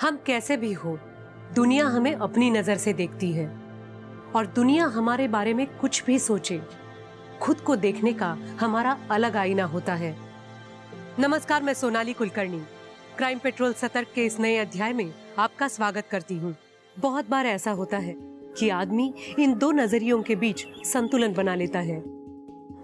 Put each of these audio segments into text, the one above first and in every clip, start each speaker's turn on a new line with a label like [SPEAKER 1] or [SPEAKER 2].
[SPEAKER 1] हम कैसे भी हो, दुनिया हमें अपनी नजर से देखती है और दुनिया हमारे बारे में कुछ भी सोचे, खुद को देखने का हमारा अलग आईना होता है। नमस्कार, मैं सोनाली कुलकर्णी क्राइम पेट्रोल सतर्क के इस नए अध्याय में आपका स्वागत करती हूँ। बहुत बार ऐसा होता है कि आदमी इन दो नजरियों के बीच संतुलन बना लेता है,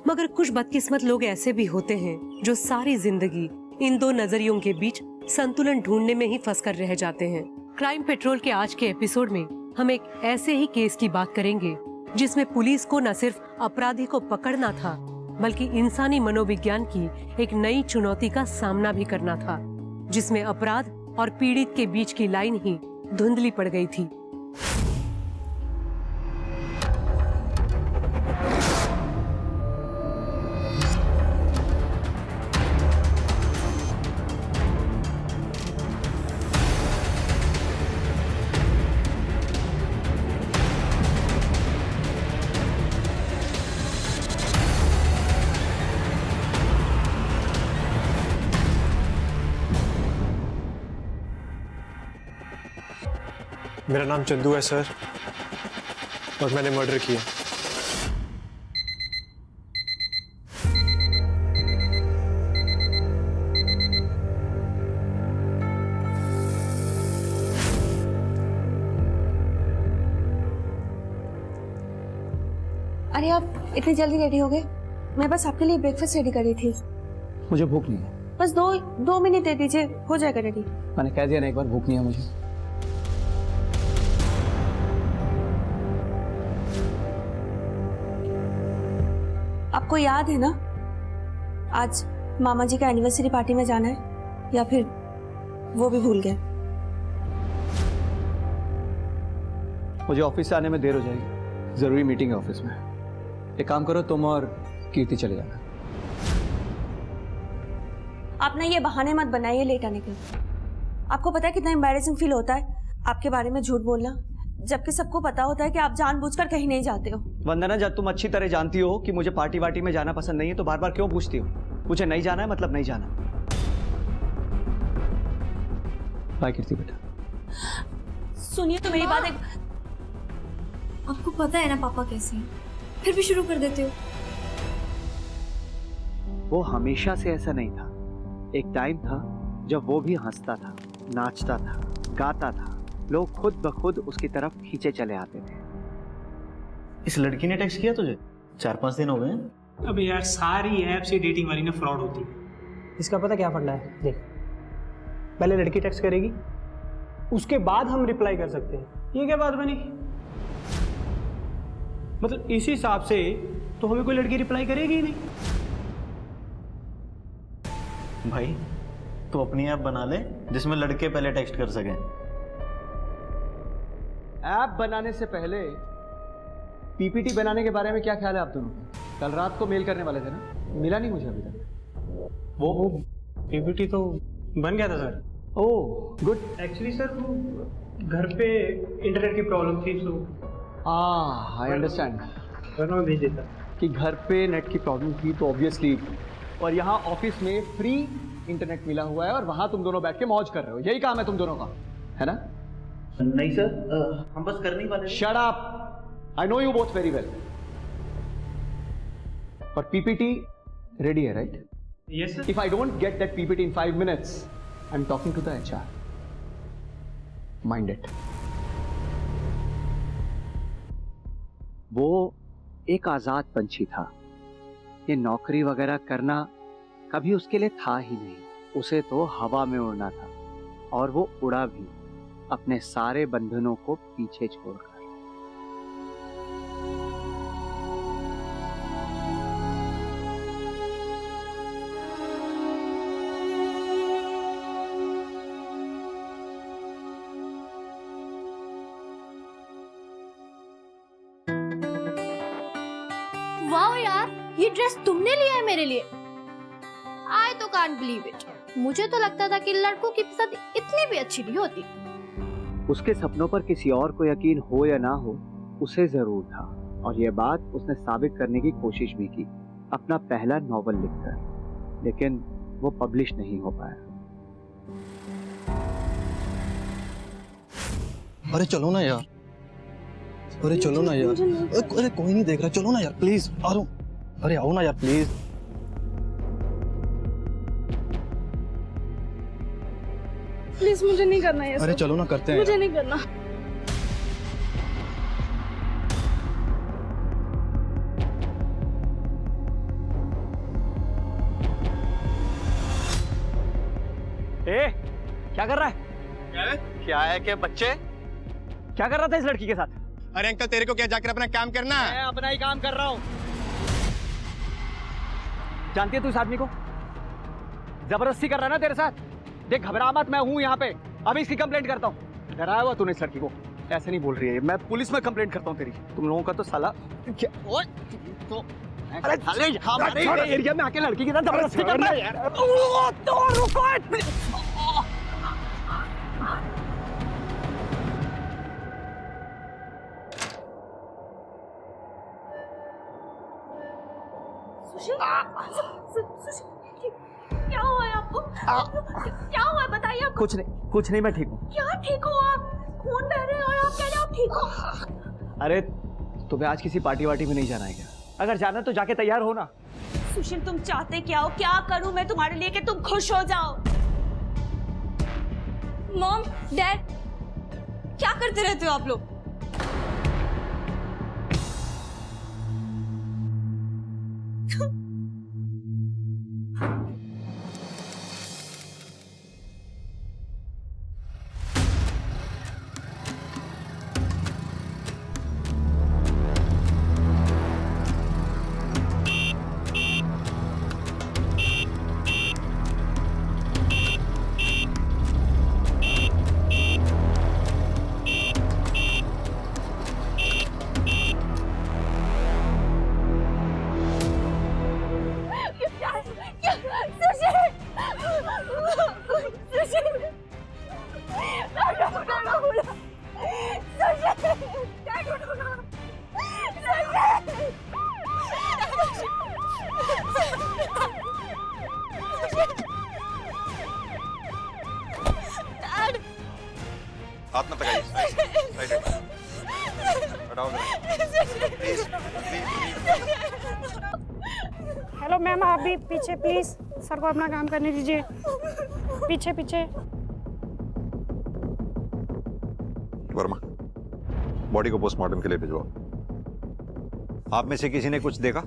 [SPEAKER 1] मगर कुछ बदकिस्मत लोग ऐसे भी होते हैं जो सारी जिंदगी इन दो नजरियों के बीच संतुलन ढूंढने में ही फंस कर रह जाते हैं। क्राइम पेट्रोल के आज के एपिसोड में हम एक ऐसे ही केस की बात करेंगे जिसमें पुलिस को न सिर्फ अपराधी को पकड़ना था, बल्कि इंसानी मनोविज्ञान की एक नई चुनौती का सामना भी करना था, जिसमें अपराध और पीड़ित के बीच की लाइन ही धुंधली पड़ गई थी।
[SPEAKER 2] मेरा नाम चंदू है सर, और मैंने मर्डर किया।
[SPEAKER 3] अरे आप इतनी जल्दी रेडी हो गए? मैं बस आपके लिए ब्रेकफास्ट रेडी कर रही थी।
[SPEAKER 4] मुझे भूख नहीं है।
[SPEAKER 3] बस दो मिनट दे दीजिए, हो जाएगा रेडी।
[SPEAKER 4] मैंने कह दिया ना एक बार, भूख नहीं है मुझे।
[SPEAKER 3] आपको याद है ना, आज मामा जी का एनिवर्सरी पार्टी में जाना है, या फिर वो भी भूल गए?
[SPEAKER 4] मुझे ऑफिस से आने में देर हो जाएगी, जरूरी मीटिंग है ऑफिस में। एक काम करो, तुम और कीर्ति चले जाना।
[SPEAKER 3] आप ना ये बहाने मत बनाइए लेट आने के। आपको पता है कितना एम्बैरेसिंग फील होता है आपके बारे में झूठ बोलना, जबकि सबको पता होता है कि आप जानबूझकर कहीं नहीं जाते हो।
[SPEAKER 4] वंदना, जब तुम अच्छी तरह जानती हो कि मुझे पार्टी वार्टी में जाना पसंद नहीं है, तो बार बार क्यों पूछती हो? मुझे नहीं जाना है मतलब नहीं जाना। बाय कीर्ति बेटा।
[SPEAKER 3] सुनिए तो मेरी बात।
[SPEAKER 5] आपको पता है ना पापा कैसे हैं, फिर भी शुरू कर देते हो।
[SPEAKER 6] वो हमेशा से ऐसा नहीं था। एक टाइम था जब वो भी हंसता था, नाचता था, गाता था, लोग खुद ब खुद उसकी तरफ खींचे चले आते थे।
[SPEAKER 7] इस लड़की ने टेक्स्ट किया तुझे? 4-5 दिन हो गए।
[SPEAKER 8] अब यार सारी ऐप्स ही डेटिंग वाली ना फ्रॉड होती है।
[SPEAKER 9] इसका पता क्या फंडा है? देख, पहले लड़की टेक्स्ट करेगी, उसके बाद हम रिप्लाई कर सकते हैं। ये क्या बात बनी? मतलब इस हिसाब से तो हमें कोई लड़की रिप्लाई करेगी ही नहीं।
[SPEAKER 7] भाई तू अपनी ऐप बना ले जिसमें लड़के पहले टेक्स्ट कर सकें।
[SPEAKER 4] ऐप बनाने से पहले पीपीटी बनाने के बारे में क्या ख्याल है आप दोनों का? कल रात को मेल करने वाले थे ना, मिला नहीं मुझे अभी तक।
[SPEAKER 9] वो पीपीटी तो बन गया था sir.
[SPEAKER 4] Oh good.
[SPEAKER 9] Actually sir वो घर पे इंटरनेट की प्रॉब्लम थी, तो
[SPEAKER 4] आई अंडरस्टैंड
[SPEAKER 9] भेज देता
[SPEAKER 4] कि घर पे नेट की प्रॉब्लम थी, तो ऑब्वियसली, और यहाँ ऑफिस में फ्री इंटरनेट मिला हुआ है और वहाँ तुम दोनों बैठ के मौज कर रहे हो। यही काम है तुम दोनों का, है ना?
[SPEAKER 7] नहीं सर, हम बस करने वाले।
[SPEAKER 4] Shut up, I know you both very well. और पीपीटी रेडी है, right?
[SPEAKER 9] Yes sir.
[SPEAKER 4] If I don't get that PPT in 5 minutes, I am talking to the HR. Mind it.
[SPEAKER 6] वो एक आजाद पंछी था। ये नौकरी वगैरह करना कभी उसके लिए था ही नहीं। उसे तो हवा में उड़ना था, और वो उड़ा भी, अपने सारे बंधनों को पीछे छोड़कर।
[SPEAKER 5] वाह यार, ये ड्रेस तुमने लिया है मेरे लिए? आई तो कांट बिलीव इट। मुझे तो लगता था कि लड़कों की पसंद इतनी भी अच्छी नहीं होती।
[SPEAKER 6] उसके सपनों पर किसी और को यकीन हो या ना हो, उसे जरूर था, और यह बात उसने साबित करने की कोशिश भी की अपना पहला नॉवल लिखकर, लेकिन वो पब्लिश नहीं हो पाया।
[SPEAKER 10] अरे चलो ना यार, अरे चलो ना यार, अरे कोई नहीं देख रहा, चलो ना यार प्लीज। अरे आओ ना यार प्लीज।
[SPEAKER 11] प्लीज मुझे नहीं करना ये
[SPEAKER 10] अरे
[SPEAKER 11] सब।
[SPEAKER 10] चलो ना करते हैं
[SPEAKER 11] मुझे
[SPEAKER 10] यार।
[SPEAKER 11] नहीं करना।
[SPEAKER 4] क्या कर रहा है?
[SPEAKER 6] क्या है कि बच्चे,
[SPEAKER 4] क्या कर रहा था इस लड़की के साथ?
[SPEAKER 2] अरे अंकल तेरे को क्या जाकर अपना काम करना है?
[SPEAKER 4] मैं अपना ही काम कर रहा हूँ। जानती है तू इस आदमी को? जबरदस्ती कर रहा है ना तेरे साथ। देख घबरा मत, मैं हूँ यहाँ पे, अभी इसकी कंप्लेंट करता हूँ। डराया हुआ तूने इस लड़की को, ऐसे नहीं बोल रही है। मैं पुलिस में कंप्लेंट करता हूँ तेरी। तुम लोगों का तो साला क्या? तो अरे साले हमारे एरिया में आके लड़की के साथ जबरदस्ती कर रहा है यार। तो रुको।
[SPEAKER 3] क्या हुआ है आपको? क्या हुआ है बताइए आपको?
[SPEAKER 4] कुछ नहीं, मैं ठीक हूँ।
[SPEAKER 3] क्या ठीक हो आप? खून बह रहे हैं और आप कह रहे हो आप ठीक हो?
[SPEAKER 4] अरे तुम्हें आज किसी पार्टी वार्टी में नहीं जाना है क्या? अगर जाना है तो जाके तैयार हो ना।
[SPEAKER 3] सुशील तुम चाहते क्या हो? क्या करूं मैं तुम्हारे लिए कि तुम खुश हो जाओ? मॉम, डैड, क्या करते रहते हो आप लोग?
[SPEAKER 12] हाथ मत लगाइए। हटाओ
[SPEAKER 11] हेलो मैम, आप भी पीछे प्लीज, सर को अपना काम करने दीजिए। पीछे पीछे।
[SPEAKER 12] वर्मा, बॉडी को पोस्टमार्टम के लिए भिजवाओ। आप में से किसी ने कुछ देखा?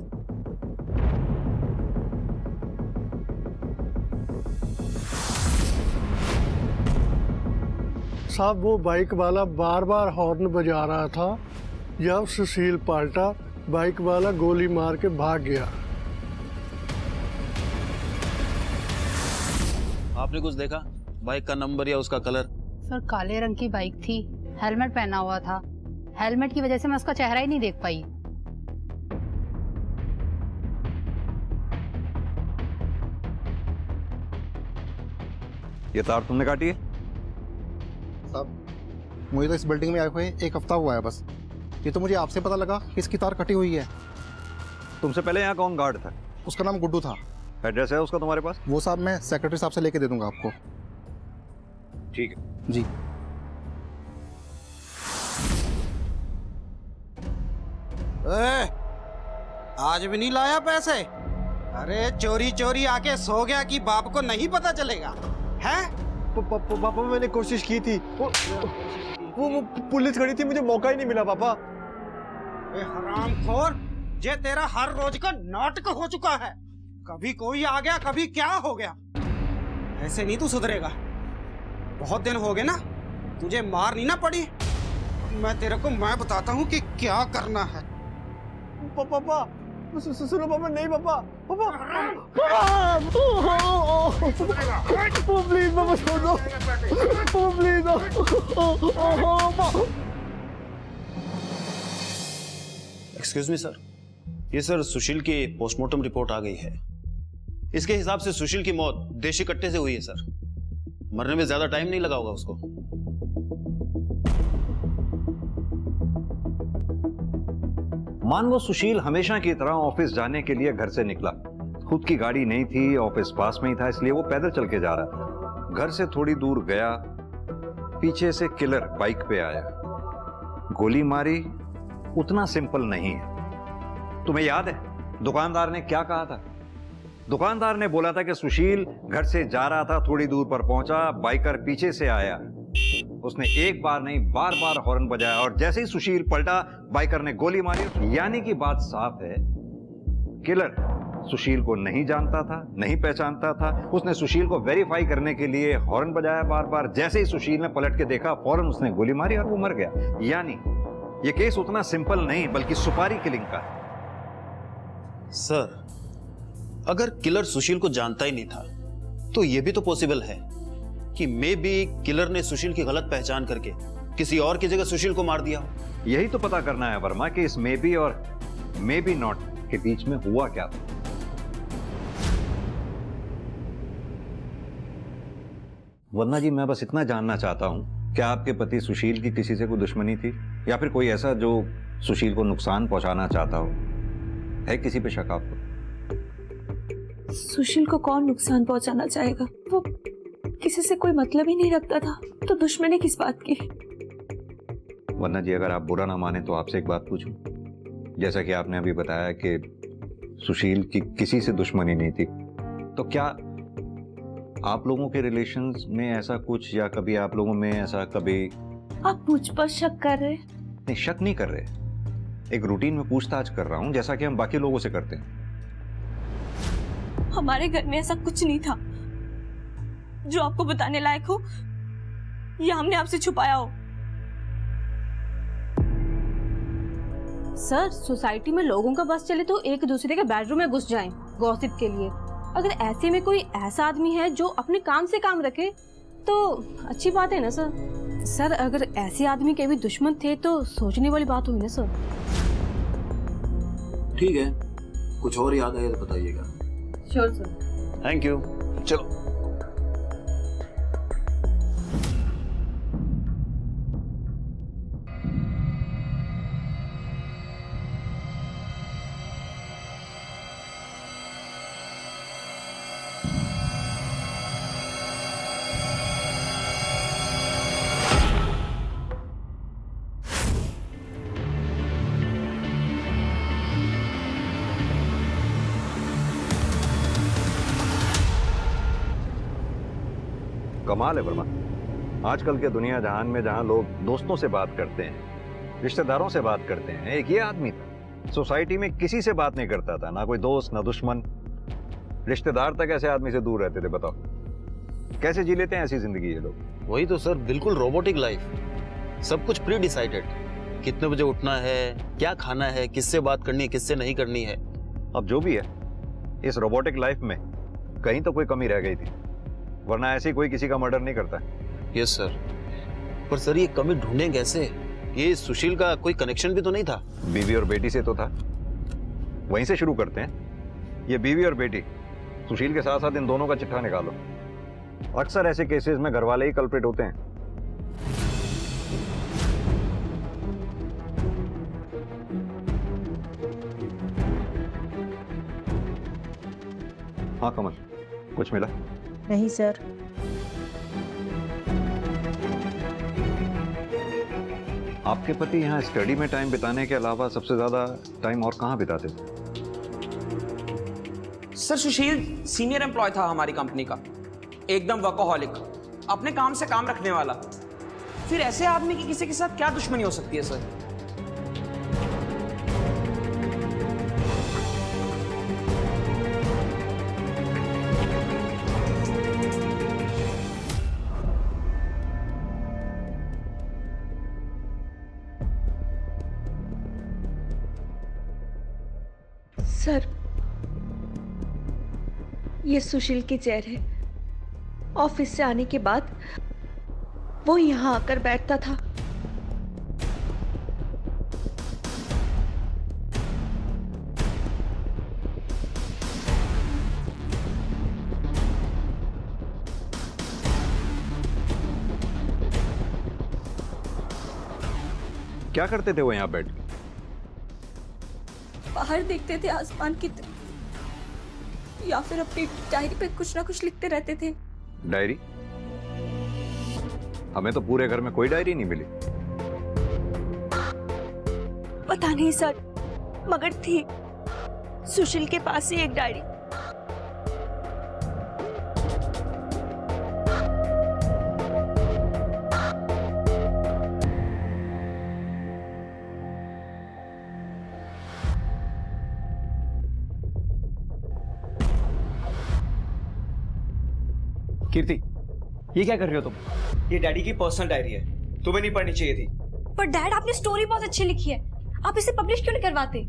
[SPEAKER 13] साहब वो बाइक वाला बार बार हॉर्न बजा रहा था। जब सुशील पलटा, बाइक वाला गोली मार के भाग गया।
[SPEAKER 7] आपने कुछ देखा? बाइक का नंबर या उसका कलर?
[SPEAKER 14] सर काले रंग की बाइक थी, हेलमेट पहना हुआ था। हेलमेट की वजह से मैं उसका चेहरा ही नहीं देख पाई।
[SPEAKER 12] ये तार तुमने काटी है?
[SPEAKER 10] साहब मुझे तो इस बिल्डिंग में आए हुए 1 हफ्ता हुआ है बस। ये तो मुझे आपसे पता लगा कि इसकी तार कटी हुई है।
[SPEAKER 12] तुमसे पहले यहाँ कौन गार्ड था?
[SPEAKER 10] उसका नाम गुड्डू था।
[SPEAKER 12] एड्रेस है उसका तुम्हारे पास?
[SPEAKER 10] वो साहब मैं सेक्रेटरी साहब से लेके दे दूंगा आपको।
[SPEAKER 12] ठीक है
[SPEAKER 10] जी।
[SPEAKER 15] आज भी नहीं लाया पैसे? अरे चोरी चोरी आके सो गया कि बाप को नहीं पता चलेगा है?
[SPEAKER 2] पापा मैंने कोशिश की थी, वो पुलिस खड़ी थी, मुझे मौका ही नहीं मिला पापा।
[SPEAKER 15] हरामखोर, ये तेरा हर रोज का नाटक हो चुका है। कभी कोई आ गया, कभी क्या हो गया। ऐसे नहीं तू सुधरेगा। बहुत दिन हो गए ना, तुझे मार नहीं ना पड़ी। मैं तेरे को मैं बताता हूँ कि क्या करना है।
[SPEAKER 2] पापा सुनो पापा, नहीं पापा, पापा प्लीज पापा छोड़ दो, प्लीज।
[SPEAKER 7] एक्सक्यूज मी सर, ये सर सुशील की पोस्टमार्टम रिपोर्ट आ गई है। इसके हिसाब से सुशील की मौत देशी कट्टे से हुई है सर। मरने में ज्यादा टाइम नहीं लगा होगा उसको।
[SPEAKER 12] मान लो सुशील हमेशा की तरह ऑफिस जाने के लिए घर से निकला। खुद की गाड़ी नहीं थी, ऑफिस पास में ही था, इसलिए वो पैदल चल के जा रहा था। घर से थोड़ी दूर गया, पीछे से किलर बाइक पे आया, गोली मारी, उतना सिंपल नहीं है। तुम्हें याद है दुकानदार ने क्या कहा था? दुकानदार ने बोला था कि सुशील घर से जा रहा था, थोड़ी दूर पर पहुंचा, बाइकर पीछे से आया, उसने एक बार नहीं बार बार हॉर्न बजाया और जैसे ही सुशील पलटा बाइकर ने गोली मारी। यानी कि बात साफ है, किलर सुशील को नहीं जानता था, नहीं पहचानता था। उसने सुशील को वेरीफाई करने के लिए हॉर्न बजाया बार बार, जैसे ही सुशील ने पलट के देखा फौरन उसने गोली मारी और वो मर गया। यानी ये केस उतना सिंपल नहीं बल्कि सुपारी किलिंग का है।
[SPEAKER 7] सर, अगर किलर सुशील को जानता ही नहीं था तो यह भी तो पॉसिबल है कि मे बी किलर ने सुशील की गलत पहचान करके किसी और की जगह सुशील को मार दिया।
[SPEAKER 12] यही तो पता करना है वर्मा कि इस मे बी और मे बी नॉट के बीच में हुआ क्या था। वर्मा जी, मैं बस इतना जानना चाहता हूं, क्या आपके पति सुशील की किसी से कोई दुश्मनी थी या फिर कोई ऐसा जो सुशील को नुकसान पहुंचाना चाहता हो? है किसी पे शक आपको?
[SPEAKER 3] सुशील को कौन नुकसान पहुंचाना चाहेगा? वो किसी से कोई मतलब ही नहीं रखता था, तो दुश्मनी किस बात की?
[SPEAKER 12] वरना जी, अगर आप बुरा ना माने तो आपसे एक बात पूछूं। जैसा कि आपने अभी बताया कि सुशील की किसी से दुश्मनी नहीं थी, तो क्या आप लोगों के रिलेशंस में ऐसा कुछ, या कभी आप लोगों में ऐसा कभी?
[SPEAKER 3] आप मुझ पर शक कर रहे?
[SPEAKER 12] नहीं, शक नहीं कर रहे, एक रूटीन में पूछताछ कर रहा हूं जैसा कि हम बाकी लोगों से करते हैं।
[SPEAKER 3] हमारे घर में ऐसा कुछ नहीं था जो आपको बताने लायक हो या हमने आपसे छुपाया हो।
[SPEAKER 16] सर, सोसाइटी में लोगों का बस चले तो एक दूसरे के बेडरूम में घुस जाएं गॉसिप के लिए। अगर ऐसे में कोई ऐसा आदमी है जो अपने काम से काम रखे तो अच्छी बात है ना सर। सर, अगर ऐसे आदमी के भी दुश्मन थे तो सोचने वाली बात हुई ना सर।
[SPEAKER 7] ठीक है, कुछ और याद आए तो बताइएगा।
[SPEAKER 16] Sure sir.
[SPEAKER 7] Thank you. चलो।
[SPEAKER 12] कमाल है वर्मा, आजकल के दुनिया जहान में जहां लोग दोस्तों से बात करते हैं, रिश्तेदारों से बात करते हैं, एक ये आदमी था सोसाइटी में किसी से बात नहीं करता था, ना कोई दोस्त ना दुश्मन, रिश्तेदार तक ऐसे आदमी से दूर रहते थे। बताओ कैसे जी लेते हैं ऐसी जिंदगी ये लोग?
[SPEAKER 7] वही तो सर, बिल्कुल रोबोटिक लाइफ, सब कुछ प्री डिसाइडेड, कितने बजे उठना है, क्या खाना है, किससे बात करनी है, किससे नहीं करनी है।
[SPEAKER 12] अब जो भी है, इस रोबोटिक लाइफ में कहीं तो कोई कमी रह गई थी, वरना ऐसे कोई किसी का मर्डर नहीं करता।
[SPEAKER 7] यस सर, पर सर ये कमी ढूंढें कैसे? ये सुशील का कोई कनेक्शन भी तो नहीं था?
[SPEAKER 12] बीवी और बेटी से तो था, वहीं से शुरू करते हैं। ये बीवी और बेटी, सुशील के साथ साथ इन दोनों का चिट्ठा निकालो। अक्सर ऐसे केसेस में घर वाले ही कल्प्रिट होते हैं। हाँ कमल, कुछ मिला?
[SPEAKER 17] नहीं सर।
[SPEAKER 12] आपके पति यहाँ स्टडी में टाइम बिताने के अलावा सबसे ज्यादा टाइम और कहाँ बिताते थे?
[SPEAKER 15] सर, सुशील सीनियर एम्प्लॉय था हमारी कंपनी का, एकदम वर्कोहॉलिक, अपने काम से काम रखने वाला। फिर ऐसे आदमी की किसी के साथ क्या दुश्मनी हो सकती है सर?
[SPEAKER 3] सर, ये सुशील की चेयर है। ऑफिस से आने के बाद वो यहाँ आकर बैठता था।
[SPEAKER 12] क्या करते थे वो यहाँ बैठ के?
[SPEAKER 3] बाहर देखते थे आसमान की तरफ, या फिर अपनी डायरी पे कुछ ना कुछ लिखते रहते थे।
[SPEAKER 12] डायरी? हमें तो पूरे घर में कोई डायरी नहीं मिली।
[SPEAKER 3] पता नहीं सर, मगर थी सुशील के पास ही एक डायरी।
[SPEAKER 4] कीर्ति, ये क्या कर रही हो तुम? ये डैडी की पर्सनल डायरी है, तुम्हें नहीं पढ़नी चाहिए थी।
[SPEAKER 5] पर डैड, आपने स्टोरी बहुत अच्छी लिखी है, आप इसे पब्लिश क्यों नहीं करवाते?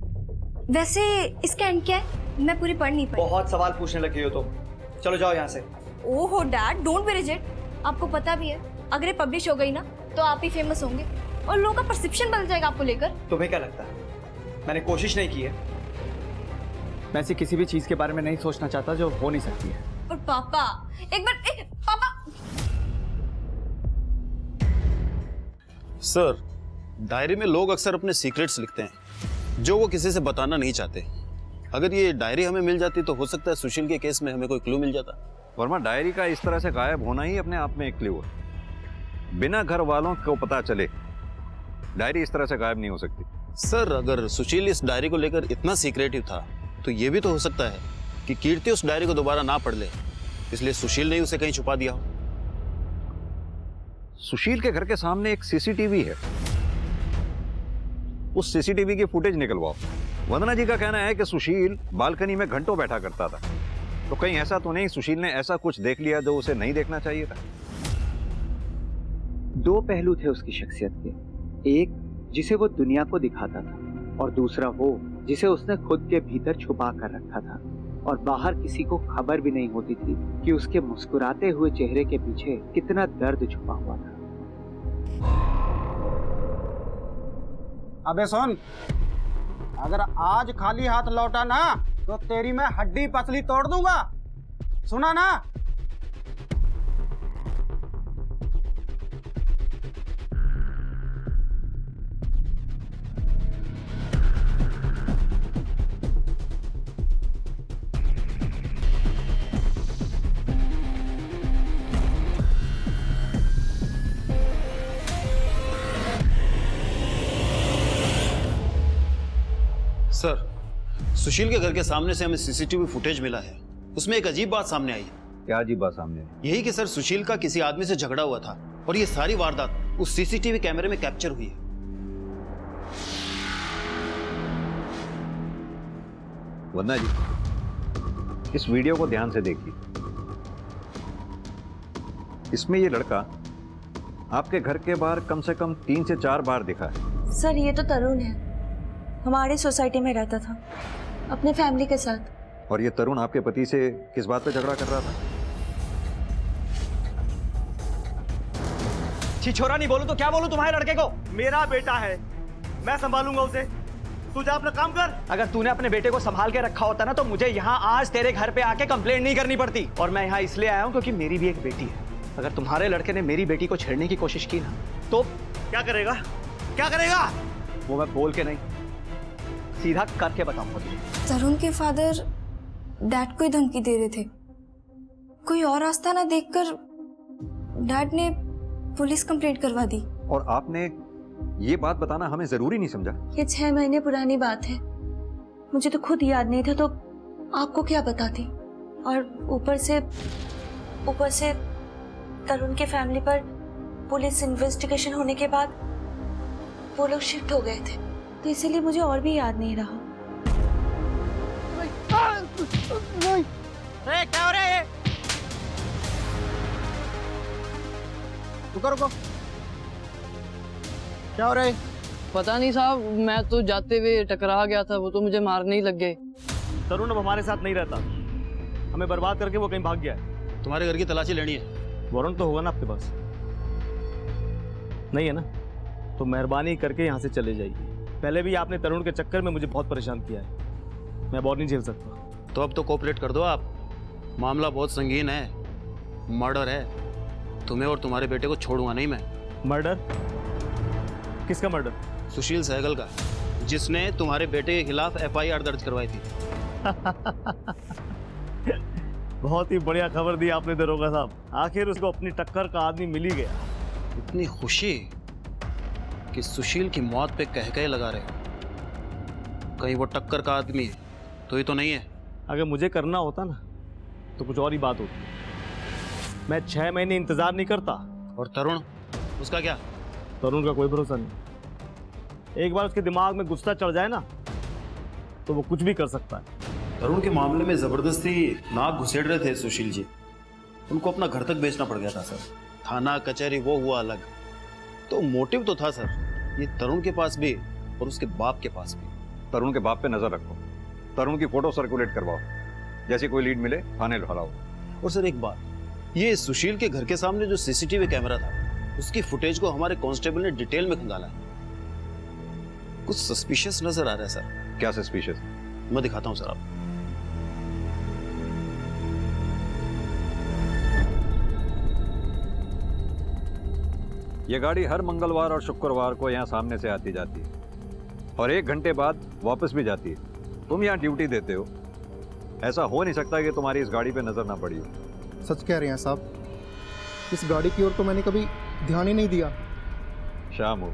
[SPEAKER 5] वैसे इसका एंड क्या है? मैं पूरी पढ़ नहीं पाई।
[SPEAKER 4] बहुत सवाल पूछने लगी हो तुम, चलो जाओ यहाँ से।
[SPEAKER 5] ओहो डैड, डोंट बी रिजिड। आपको पता भी है, अगर ये पब्लिश हो गई ना तो आप ही फेमस होंगे और लोगों का परसेप्शन बदल जाएगा आपको लेकर।
[SPEAKER 4] तुम्हें क्या लगता है मैंने कोशिश नहीं की है? मैं ऐसी किसी भी चीज के बारे में नहीं सोचना चाहता जो हो नहीं सकती है।
[SPEAKER 5] और पापा, एक बार पापा।
[SPEAKER 7] सर, डायरी में लोग अक्सर अपने सीक्रेट्स लिखते हैं जो वो किसी से बताना नहीं चाहते। अगर ये डायरी हमें मिल जाती तो हो सकता है सुशील के केस में हमें कोई क्लू मिल जाता।
[SPEAKER 12] वर्मा, डायरी का इस तरह से गायब होना ही अपने आप में एक क्लू है। बिना घर वालों को पता चले डायरी इस तरह से गायब नहीं हो सकती।
[SPEAKER 7] सर, अगर सुशील इस डायरी को लेकर इतना सीक्रेटिव था तो ये भी तो हो सकता है कि कीर्ति उस डायरी को दोबारा ना पढ़ ले, इसलिए सुशील ने उसे कहीं छुपा दिया हो।
[SPEAKER 12] सुशील के घर के सामने एक सीसीटीवी है, उस सीसीटीवी की फुटेज निकलवाओ। वंदना जी का कहना है कि सुशील बालकनी में घंटों बैठा करता था, तो कहीं ऐसा तो नहीं सुशील ने ऐसा कुछ देख लिया जो उसे नहीं देखना चाहिए था?
[SPEAKER 6] दो पहलू थे उसकी शख्सियत के, एक जिसे वो दुनिया को दिखाता था और दूसरा वो जिसे उसने खुद के भीतर छुपा कर रखा था और बाहर किसी को खबर भी नहीं होती थी कि उसके मुस्कुराते हुए चेहरे के पीछे कितना दर्द छुपा हुआ था।
[SPEAKER 15] अबे सुन, अगर आज खाली हाथ लौटा ना तो तेरी मैं हड्डी पसली तोड़ दूंगा, सुना ना?
[SPEAKER 7] सर, सुशील के घर के सामने से हमें सीसीटीवी फुटेज मिला है, उसमें एक अजीब बात सामने आई है।
[SPEAKER 12] क्या अजीब बात सामने आई?
[SPEAKER 7] यही कि सर, सुशील का किसी आदमी से झगड़ा हुआ था और ये सारी वारदात उस सीसीटीवी कैमरे में कैप्चर हुई है।
[SPEAKER 12] वंदना जी, इस वीडियो को ध्यान से देखिए। इसमें ये लड़का आपके घर के बाहर कम से कम 3 से 4 बार दिखा है।
[SPEAKER 3] सर, ये तो तरुण है, हमारी सोसाइटी में रहता था अपने फैमिली के साथ।
[SPEAKER 12] और ये तरुण आपके पति से किस बात पे झगड़ा कर रहा था?
[SPEAKER 4] छिछोरा नहीं बोलूं तो क्या बोलूं तुम्हारे लड़के को? मेरा बेटा है, मैं संभालूंगा उसे, तू जा अपना काम कर। अगर तूने अपने बेटे को संभाल के रखा होता ना तो मुझे यहाँ आज तेरे घर पे आके कंप्लेंट नहीं करनी पड़ती। और मैं यहाँ इसलिए आया हूँ क्योंकि मेरी भी एक बेटी है। अगर तुम्हारे लड़के ने मेरी बेटी को छेड़ने की कोशिश की ना तो क्या करेगा? क्या करेगा वो मैं बोल के नहीं, सीधा करके बताऊंगा तुझे।
[SPEAKER 5] तरुण के फादर डैड को ही धमकी दे रहे थे। कोई और रास्ता ना देखकर डैड ने पुलिस कंप्लेंट करवा दी।
[SPEAKER 12] और आपने ये बात बताना हमें जरूरी नहीं समझा?
[SPEAKER 3] ये 6 महीने पुरानी बात है, मुझे तो खुद याद नहीं था तो आपको क्या बताती। और ऊपर से तरुण के फैमिली पर पुलिस इन्वेस्टिगेशन होने के बाद वो लोग शिफ्ट हो गए थे, तो इसीलिए मुझे और भी याद नहीं रहा।
[SPEAKER 15] क्या हो रहा है? रुको, क्या हो रहा है?
[SPEAKER 17] पता नहीं साहब, मैं तो जाते हुए टकरा गया था, वो तो मुझे मारने ही लग गए।
[SPEAKER 4] तरुण अब हमारे साथ नहीं रहता, हमें बर्बाद करके वो कहीं भाग गया है।
[SPEAKER 7] तुम्हारे घर की तलाशी लेनी है।
[SPEAKER 4] वारंट तो होगा ना आपके पास? नहीं है ना? तो मेहरबानी करके यहाँ से चले जाइए। पहले भी आपने तरुण के चक्कर में मुझे बहुत परेशान किया है, मैं और नहीं झेल सकता।
[SPEAKER 7] तो अब तो कोऑपरेट कर दो आप, मामला बहुत संगीन है, मर्डर है। तुम्हें और तुम्हारे बेटे को छोड़ूंगा नहीं मैं।
[SPEAKER 4] मर्डर? किसका मर्डर?
[SPEAKER 7] सुशील सहगल का, जिसने तुम्हारे बेटे के खिलाफ FIR दर्ज करवाई थी।
[SPEAKER 4] बहुत ही बढ़िया खबर दी आपने दरोगा साहब, आखिर उसको अपनी टक्कर का आदमी मिल ही गया।
[SPEAKER 7] इतनी खुशी कि सुशील की मौत पे कह कह लगा रहे हो। कहीं वो टक्कर का आदमी तो ये तो नहीं है?
[SPEAKER 4] अगर मुझे करना होता ना तो कुछ और ही बात होती। मैं 6 महीने इंतजार नहीं करता।
[SPEAKER 7] और तरुण, उसका क्या?
[SPEAKER 4] तरुण का कोई भरोसा नहीं। एक बार उसके दिमाग में गुस्सा चढ़ जाए ना तो वो कुछ भी कर सकता है।
[SPEAKER 7] तरुण के मामले में जबरदस्ती नाक घुसेड़ रहे थे सुशील जी। उनको अपना घर तक बेचना पड़ गया था सर। थाना कचहरी वो हुआ अलग, तो मोटिव तो था सर ये तरुण के पास भी और उसके बाप के पास भी।
[SPEAKER 12] तरुण के बाप पे नजर रखो, तरुण की फोटो सर्कुलेट करवाओ, जैसी कोई लीड मिले थाने लौटाओ।
[SPEAKER 7] और सर एक बात, ये सुशील के घर के सामने जो सीसीटीवी कैमरा था उसकी फुटेज को हमारे कांस्टेबल ने डिटेल में खंगाला है। कुछ सस्पिशियस नजर आ रहा है सर।
[SPEAKER 12] क्या सस्पिशियस?
[SPEAKER 7] मैं दिखाता हूं सर आपको।
[SPEAKER 12] ये गाड़ी हर मंगलवार और शुक्रवार को यहाँ सामने से आती जाती है और 1 घंटे बाद वापस भी जाती है। तुम यहाँ ड्यूटी देते हो, ऐसा हो नहीं सकता कि तुम्हारी इस गाड़ी पे नजर ना पड़ी हो।
[SPEAKER 10] सच कह रहे हैं साहब, इस गाड़ी की ओर तो मैंने कभी ध्यान ही नहीं दिया।
[SPEAKER 12] शामू,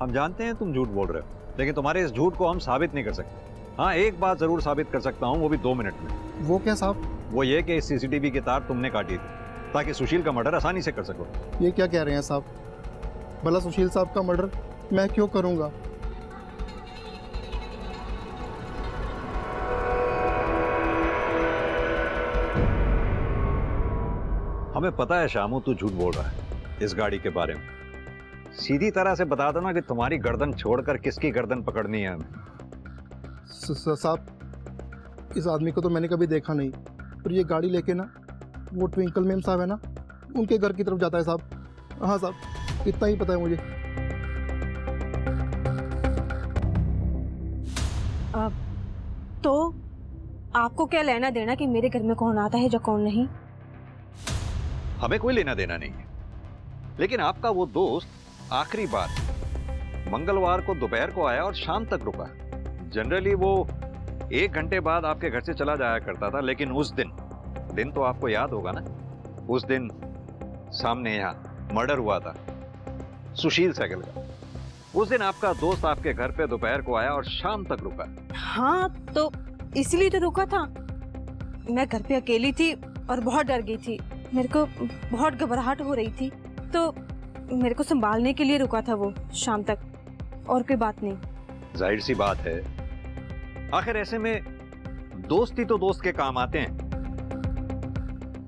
[SPEAKER 12] हम जानते हैं तुम झूठ बोल रहे हो, लेकिन तुम्हारे इस झूठ को हम साबित नहीं कर सकते। हाँ, एक बात जरूर साबित कर सकता हूँ, वो भी 2 मिनट में।
[SPEAKER 10] वो क्या साहब?
[SPEAKER 12] वो ये कि इस सीसीटीवी की तार तुमने काटी थी ताकि सुशील का मर्डर आसानी से कर सको।
[SPEAKER 10] ये क्या कह रहे हैं साहब? भला सुशील साहब का मर्डर मैं क्यों करूंगा?
[SPEAKER 12] हमें पता है शामू तू झूठ बोल रहा है इस गाड़ी के बारे में। सीधी तरह से बता दो ना कि तुम्हारी गर्दन छोड़कर किसकी गर्दन पकड़नी है हमें।
[SPEAKER 10] साहब, इस आदमी को तो मैंने कभी देखा नहीं, पर ये गाड़ी लेके ना वो ट्विंकल मैम साहब है ना, उनके घर की तरफ जाता है साहब। हाँ साहब, इतना ही पता है मुझे।
[SPEAKER 16] तो आपको क्या लेना देना कि मेरे घर में कौन आता है या कौन नहीं?
[SPEAKER 12] हमें कोई लेना देना नहीं है, लेकिन आपका वो दोस्त आखिरी बार मंगलवार को दोपहर को आया और शाम तक रुका। जनरली वो 1 घंटे बाद आपके घर से चला जाया करता था, लेकिन उस दिन तो आपको याद होगा ना, उस दिन सामने यहाँ मर्डर हुआ था सुशील सहगल का। उस दिन आपका दोस्त आपके घर पे दोपहर को आया और शाम तक रुका।
[SPEAKER 16] हाँ, तो इसलिए तो रुका था। मैं घर पे अकेली थी और बहुत डर गई थी। मेरे को बहुत घबराहट हो रही थी, तो मेरे को संभालने के लिए रुका था वो शाम तक, और कोई बात नहीं।
[SPEAKER 12] जाहिर सी बात है, आखिर ऐसे में दोस्त ही तो दोस्त के काम आते हैं।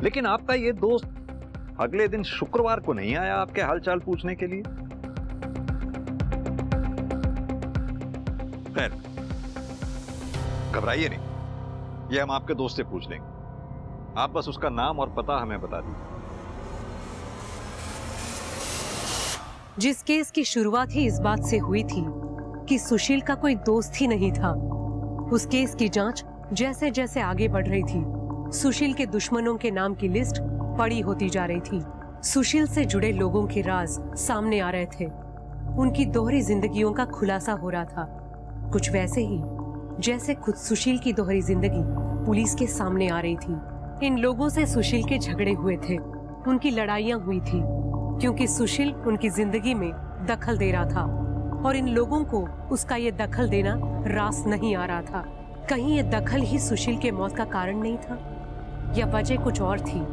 [SPEAKER 12] लेकिन आपका ये दोस्त अगले दिन शुक्रवार को नहीं आया आपके हालचाल पूछने के लिए। खैर, घबराइए नहीं, ये हम आपके दोस्त से पूछ लेंगे। आप बस उसका नाम और पता हमें बता दीजिए।
[SPEAKER 1] जिस केस की शुरुआत ही इस बात से हुई थी कि सुशील का कोई दोस्त ही नहीं था, उस केस की जांच जैसे जैसे आगे बढ़ रही थी, सुशील के दुश्मनों के नाम की लिस्ट बड़ी होती जा रही थी। सुशील से जुड़े लोगों के राज सामने आ रहे थे। उनकी दोहरी जिंदगियों का खुलासा हो रहा था, कुछ वैसे ही जैसे खुद सुशील की दोहरी जिंदगी पुलिस के सामने आ रही थी। इन लोगों से सुशील के झगड़े हुए थे, उनकी लड़ाइयां हुई थी, क्योंकि सुशील उनकी जिंदगी में दखल दे रहा था और इन लोगों को उसका ये दखल देना रास नहीं आ रहा था। कहीं ये दखल ही सुशील के मौत का कारण नहीं था, या वजह कुछ और थी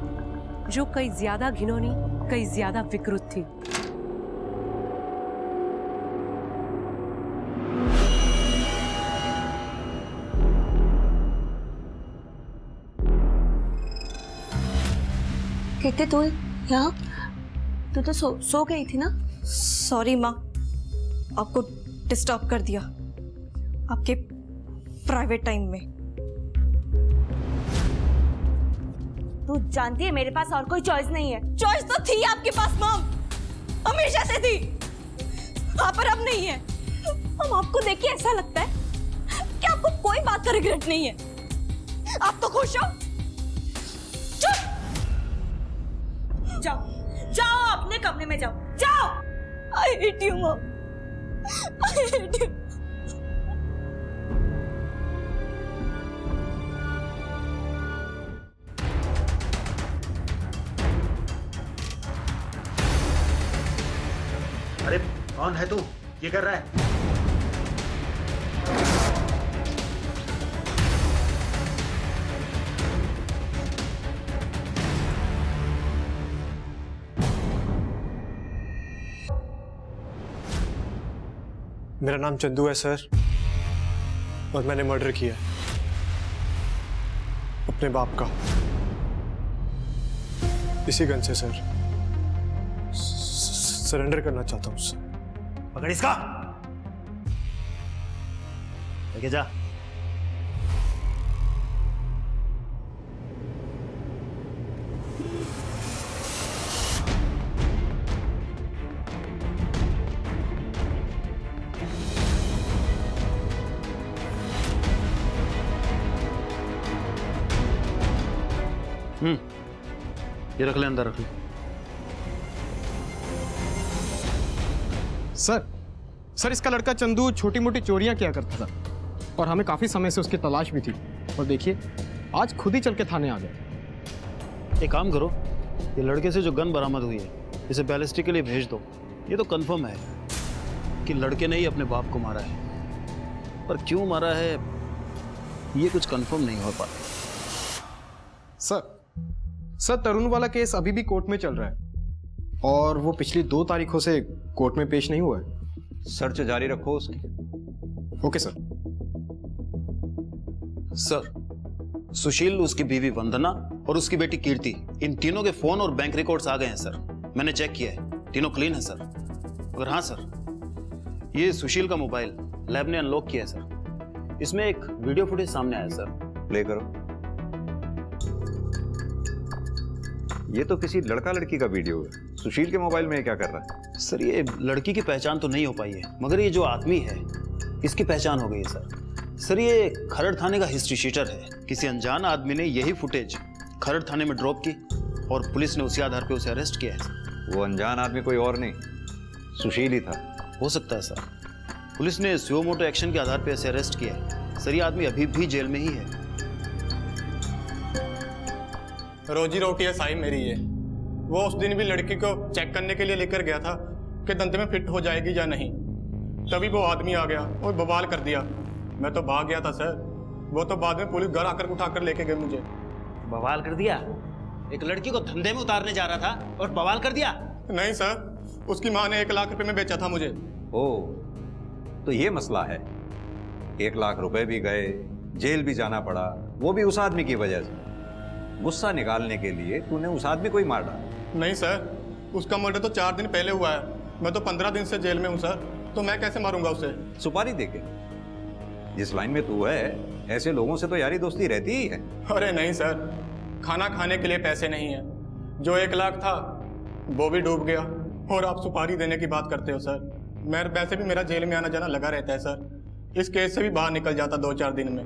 [SPEAKER 1] जो कई ज्यादा घिनौनी, कई ज्यादा विकृत थी।
[SPEAKER 3] कहते तू यहाँ, तू तो सो गई थी ना?
[SPEAKER 16] सॉरी माँ, आपको डिस्टर्ब कर दिया आपके प्राइवेट टाइम में।
[SPEAKER 3] तू जानती है मेरे पास और कोई चॉइस नहीं है। चॉइस तो थी आपके पास मॉम, हमेशा से थी, हाँ पर अब नहीं है। हम आपको देख के ऐसा लगता है कि आपको कोई बात का रिग्रेट नहीं है। आप तो खुश हो। चुप, जाओ जाओ अपने कमरे में जाओ, जाओ। I hate you mom, I hate you.
[SPEAKER 7] अरे कौन है तू? ये कर रहा है?
[SPEAKER 2] मेरा नाम चंदू है सर, और मैंने मर्डर किया अपने बाप का, इसी गन से सर। सरेंडर करना चाहता हूँ सर।
[SPEAKER 7] पकड़ इसका, लेके जा। ये रख ले, अंदर रख ले।
[SPEAKER 15] सर इसका लड़का चंदू छोटी मोटी चोरियां किया करता था और हमें काफी समय से उसकी तलाश भी थी। और देखिए आज खुद ही चल के थाने आ गए।
[SPEAKER 7] एक काम करो, ये लड़के से जो गन बरामद हुई है इसे बैलिस्टिक के लिए भेज दो। ये तो कंफर्म है कि लड़के ने ही अपने बाप को मारा है, पर क्यों मारा है ये कुछ कंफर्म नहीं हो पाता।
[SPEAKER 15] सर तरुण वाला केस अभी भी कोर्ट में चल रहा है और वो पिछली 2 तारीखों से कोर्ट में पेश नहीं हुआ है।
[SPEAKER 12] सर्च जारी रखो उसकी।
[SPEAKER 15] Okay sir.
[SPEAKER 7] सर, सुशील, उसकी बीवी वंदना और उसकी बेटी कीर्ति, इन तीनों के फोन और बैंक रिकॉर्ड्स आ गए हैं सर। मैंने चेक किया है, तीनों क्लीन है सर। और हाँ सर, ये सुशील का मोबाइल लैब ने अनलॉक किया है सर। इसमें एक वीडियो फुटेज सामने आया सर।
[SPEAKER 12] प्ले करो। ये तो किसी लड़का लड़की का वीडियो है। सुशील के मोबाइल में ये क्या कर रहा है?
[SPEAKER 7] सर, ये लड़की की पहचान तो नहीं हो पाई है, मगर ये जो आदमी है इसकी पहचान हो गई है सर। सर, ये खरड़ थाने का हिस्ट्री शीटर है। किसी अनजान आदमी ने यही फुटेज खरड़ थाने में ड्रॉप की और पुलिस ने उसी आधार पे उसे अरेस्ट किया है।
[SPEAKER 12] वो अनजान आदमी कोई और नहीं, सुशील ही था।
[SPEAKER 7] हो सकता है सर। पुलिस ने सुओ मोटो एक्शन के आधार पे इसे अरेस्ट किया है। सर, ये आदमी अभी भी जेल में ही है।
[SPEAKER 18] रोजी रोटी है साई मेरी ये। वो उस दिन भी लड़की को चेक करने के लिए लेकर गया था कि दंत में फिट हो जाएगी या नहीं। तभी वो आदमी आ गया और बवाल कर दिया। मैं तो भाग गया था सर। वो तो बाद में पुलिस घर आकर उठाकर लेके गए मुझे।
[SPEAKER 7] बवाल कर दिया? एक लड़की को धंधे में उतारने जा रहा था और बवाल कर दिया?
[SPEAKER 18] नहीं सर, उसकी माँ ने 1 लाख रुपए में बेचा था मुझे।
[SPEAKER 12] ओ, तो ये मसला है। 1 लाख रुपए भी गए, जेल भी जाना पड़ा, वो भी उस आदमी की वजह से। गुस्सा निकालने के लिए तूने उस आदमी को ही मार डाला।
[SPEAKER 18] नहीं सर, उसका मर्डर तो 4 दिन पहले हुआ है। मैं तो 15 दिन से जेल में हूँ सर, तो मैं कैसे मारूंगा उसे?
[SPEAKER 12] सुपारी देके? जिस लाइन में तू है, ऐसे लोगों से तो यारी दोस्ती रहती ही है।
[SPEAKER 18] अरे नहीं सर, खाना खाने के लिए पैसे नहीं है। जो 1 लाख था वो भी डूब गया और आप सुपारी देने की बात करते हो सर। मैं वैसे भी मेरा जेल में आना जाना लगा रहता है सर। इस केस से भी बाहर निकल जाता 2-4 दिन में,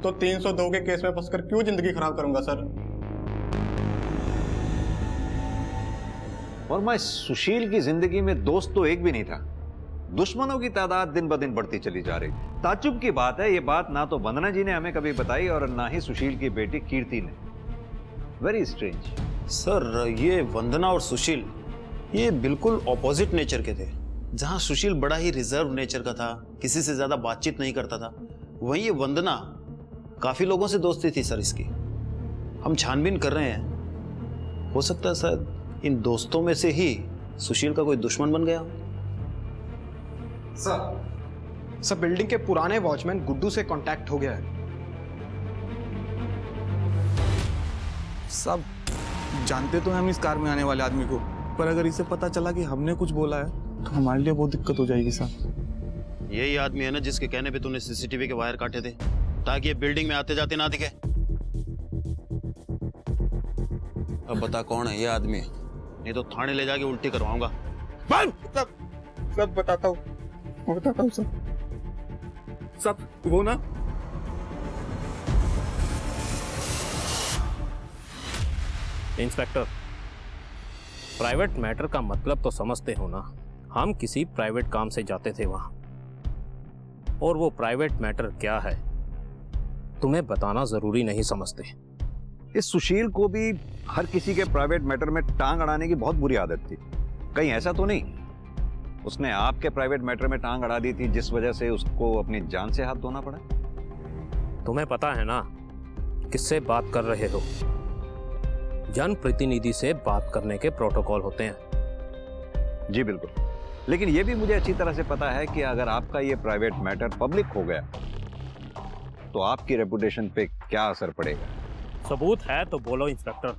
[SPEAKER 18] तो 302 के केस में फंसकर क्यों जिंदगी खराब करूंगा सर?
[SPEAKER 12] और मैं सुशील की जिंदगी में दोस्त तो एक भी नहीं था। दुश्मनों की तादाद दिन ब दिन बढ़ती चली जा रही। ताज्जुब की बात है, ये बात ना तो वंदना जी ने हमें कभी बताई और ना ही सुशील की बेटी कीर्ति ने। Very strange.
[SPEAKER 7] सर, ये वंदना और सुशील ये बिल्कुल ऑपोजिट नेचर के थे। जहां सुशील बड़ा ही रिजर्व नेचर का था, किसी से ज्यादा बातचीत नहीं करता था, वहीं ये वंदना काफी लोगों से दोस्ती थी सर इसकी। हम छानबीन कर रहे हैं, हो सकता है सर इन दोस्तों में से ही सुशील का कोई दुश्मन बन गया।
[SPEAKER 15] सर बिल्डिंग के पुराने वॉचमैन गुड्डू से कांटेक्ट हो गया है।
[SPEAKER 19] सब जानते तो हैं हम इस कार में आने वाले आदमी को, पर अगर इसे पता चला कि हमने कुछ बोला है तो हमारे लिए बहुत दिक्कत हो जाएगी सर।
[SPEAKER 7] यही आदमी है ना जिसके कहने पे तूने सीसीटीवी के वायर काटे थे ताकि ये बिल्डिंग में आते जाते ना दिखे? अब बता कौन है ये आदमी, नहीं तो थाने ले जाके उल्टी करवाऊंगा।
[SPEAKER 19] सब बताता हूँ सब वो ना
[SPEAKER 20] इंस्पेक्टर, प्राइवेट मैटर का मतलब तो समझते हो ना। हम किसी प्राइवेट काम से जाते थे वहां, और वो प्राइवेट मैटर क्या है तुम्हें बताना जरूरी नहीं समझते।
[SPEAKER 12] इस सुशील को भी हर किसी के प्राइवेट मैटर में टांग अड़ाने की बहुत बुरी आदत थी। कहीं ऐसा तो नहीं उसने आपके प्राइवेट मैटर में टांग अड़ा दी थी, जिस वजह से उसको अपनी जान से हाथ धोना पड़ा।
[SPEAKER 20] तुम्हें पता है ना किससे बात कर रहे हो? जनप्रतिनिधि से बात करने के प्रोटोकॉल होते हैं।
[SPEAKER 12] जी बिल्कुल, लेकिन यह भी मुझे अच्छी तरह से पता है कि अगर आपका ये प्राइवेट मैटर पब्लिक हो गया तो आपकी रेपुटेशन पे क्या असर पड़ेगा।
[SPEAKER 20] सबूत है तो बोलो इंस्पेक्टर,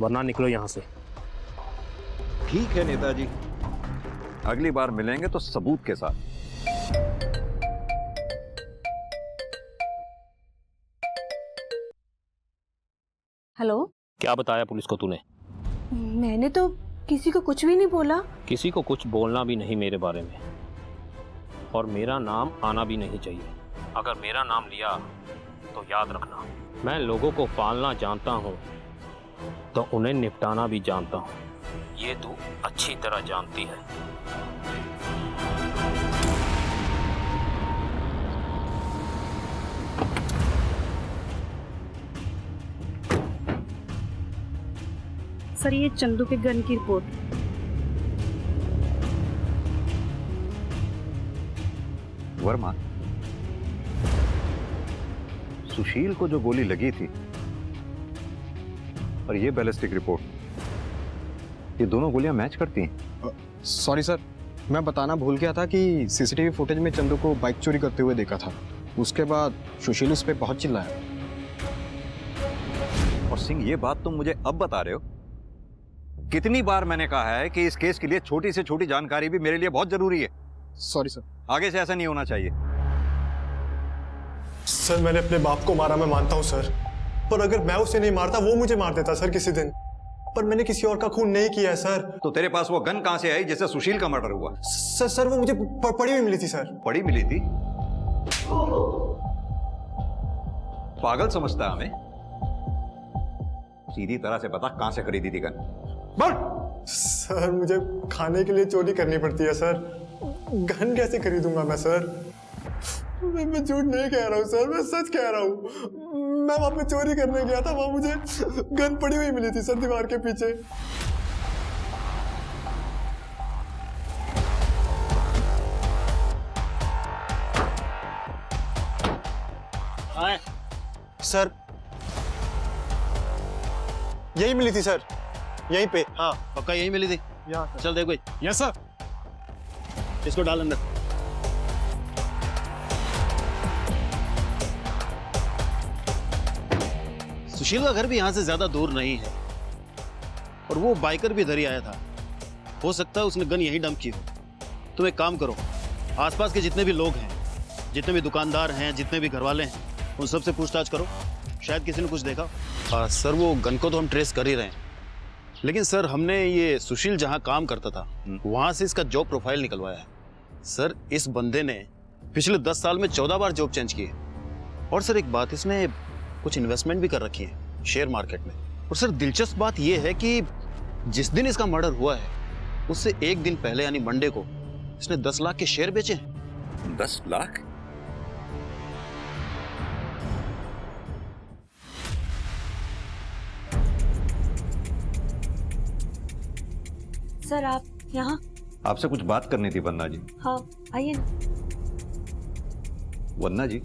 [SPEAKER 20] वरना निकलो यहां से।
[SPEAKER 12] ठीक है नेताजी, अगली बार मिलेंगे तो सबूत के साथ।
[SPEAKER 16] हेलो,
[SPEAKER 20] क्या बताया पुलिस को तूने?
[SPEAKER 16] मैंने तो किसी को कुछ भी नहीं बोला।
[SPEAKER 20] किसी को कुछ बोलना भी नहीं मेरे बारे में, और मेरा नाम आना भी नहीं चाहिए। अगर मेरा नाम लिया तो याद रखना, मैं लोगों को पालना जानता हूँ तो उन्हें निपटाना भी जानता हूँ। ये तू अच्छी तरह जानती है।
[SPEAKER 11] सर, ये चंदू के गन की रिपोर्ट।
[SPEAKER 12] वर्मा, सुशील को जो गोली लगी थी और ये बैलिस्टिक रिपोर्ट, ये दोनों गोलियां मैच करती हैं।
[SPEAKER 2] सॉरी सर, मैं बताना भूल गया था कि सीसीटीवी फुटेज में चंदू को बाइक चोरी करते हुए देखा था। उसके बाद सुशील उस पर बहुत चिल्लाया।
[SPEAKER 12] और सिंह, ये बात तुम मुझे अब बता रहे हो? कितनी बार मैंने कहा है कि इस केस के लिए छोटी से छोटी जानकारी भी मेरे लिए बहुत जरूरी है।
[SPEAKER 2] सॉरी सर,
[SPEAKER 12] आगे से ऐसा नहीं होना चाहिए।
[SPEAKER 2] सर, मैंने अपने बाप को मारा, मैं मानता हूँ सर, पर अगर मैं उसे नहीं मारता वो मुझे मार देता सर किसी दिन। पर मैंने किसी और का खून नहीं किया है सर।
[SPEAKER 12] तो तेरे पास वो गन कहां से आई जिससे सुशील का मर्डर हुआ?
[SPEAKER 2] सर वो मुझे पड़ी हुई मिली थी सर।
[SPEAKER 12] पड़ी मिली थी? पागल समझता है हमें? सीधी तरह से बता, कहां से खरीदी थी गन? बोल।
[SPEAKER 2] सर, मुझे खाने के लिए चोरी करनी पड़ती है सर, गन कैसे खरीदूंगा मैं सर? मैं झूठ नहीं कह रहा हूँ सर, मैं सच कह रहा हूँ। मैं वहां पे चोरी करने गया था, वहां मुझे गन पड़ी हुई मिली थी सर, दीवार के पीछे। सर, यही मिली थी सर, यहीं पे।
[SPEAKER 7] हाँ, पक्का यही मिली थी। चल देखो।
[SPEAKER 2] Yes sir.
[SPEAKER 7] इसको डाल अंदर। सुशील का घर भी यहां से ज्यादा दूर नहीं है, और वो बाइकर भी इधर ही आया था। हो सकता है उसने गन यही डंप की हो। तुम एक काम करो, आसपास के जितने भी लोग हैं, जितने भी दुकानदार हैं, जितने भी घरवाले हैं, उन सबसे पूछताछ करो, शायद किसी ने कुछ देखा। सर, वो गन को तो हम ट्रेस कर ही रहे हैं, लेकिन सर हमने ये सुशील जहां काम करता था वहां से इसका जॉब प्रोफाइल निकलवाया है। सर, इस बंदे ने पिछले 10 साल में 14 बार जॉब चेंज की है। और सर एक बात, इसने कुछ इन्वेस्टमेंट भी कर रखी है शेयर मार्केट में। और सर दिलचस्प बात यह है कि जिस दिन इसका मर्डर हुआ है उससे एक दिन पहले यानी मंडे को इसने 10 लाख के शेयर बेचे हैं।
[SPEAKER 12] 10 लाख?
[SPEAKER 3] सर, आप यहाँ?
[SPEAKER 12] आपसे कुछ बात करनी थी वन्ना जी।
[SPEAKER 3] हाँ, आइए ना।
[SPEAKER 12] वन्ना जी,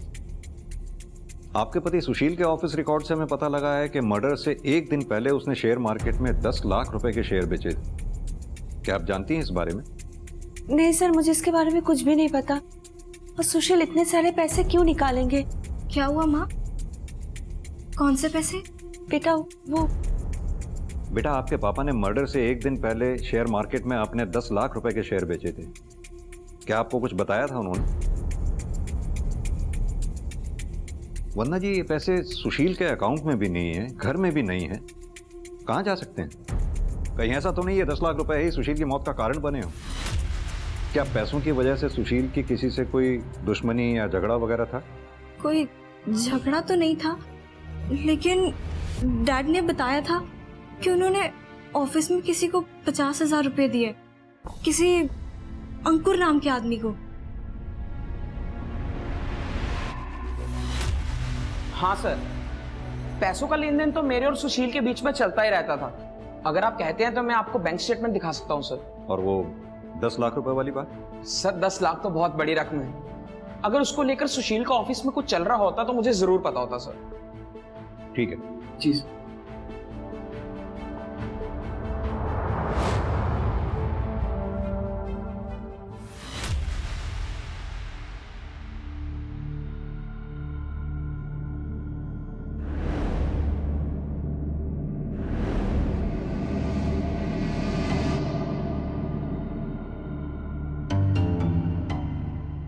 [SPEAKER 12] आपके पति सुशील के ऑफिस रिकॉर्ड से हमें पता लगा है कि मर्डर से एक दिन पहले उसने शेयर मार्केट में 10 लाख रुपए के शेयर बेचे थे। क्या आप जानती हैं इस बारे में?
[SPEAKER 3] नहीं सर, मुझे इसके बारे में कुछ भी नहीं पता। और सुशील इतने सारे पैसे क्यों निकालेंगे?
[SPEAKER 5] क्या हुआ माँ? कौन से पैसे?
[SPEAKER 12] बेटा, आपके पापा ने मर्डर से एक दिन पहले शेयर मार्केट में अपने 10 लाख रुपए के शेयर बेचे थे। क्या आपको कुछ बताया था उन्होंने? वन्ना जी, ये पैसे सुशील के अकाउंट में भी नहीं है, घर में भी नहीं है, कहां जा सकते हैं? कहीं ऐसा तो नहीं है 10 लाख रुपए ही सुशील की मौत का कारण बने हो? क्या पैसों की वजह से सुशील की किसी से कोई दुश्मनी या झगड़ा वगैरह था?
[SPEAKER 16] कोई झगड़ा तो नहीं था, लेकिन डैड ने बताया था कि उन्होंने ऑफिस में किसी को 50,000 रुपए दिए, किसी अंकुर नाम के आदमी को।
[SPEAKER 15] हाँ सर, पैसों का लेन देन तो मेरे और सुशील के बीच में चलता ही रहता था। अगर आप कहते हैं तो मैं आपको बैंक स्टेटमेंट दिखा सकता हूँ सर।
[SPEAKER 12] और वो 10 लाख रुपए वाली बात?
[SPEAKER 21] सर 10 लाख तो बहुत बड़ी रकम है। अगर उसको लेकर सुशील का ऑफिस में कुछ चल रहा होता तो मुझे जरूर पता होता सर।
[SPEAKER 12] ठीक है।
[SPEAKER 21] जी।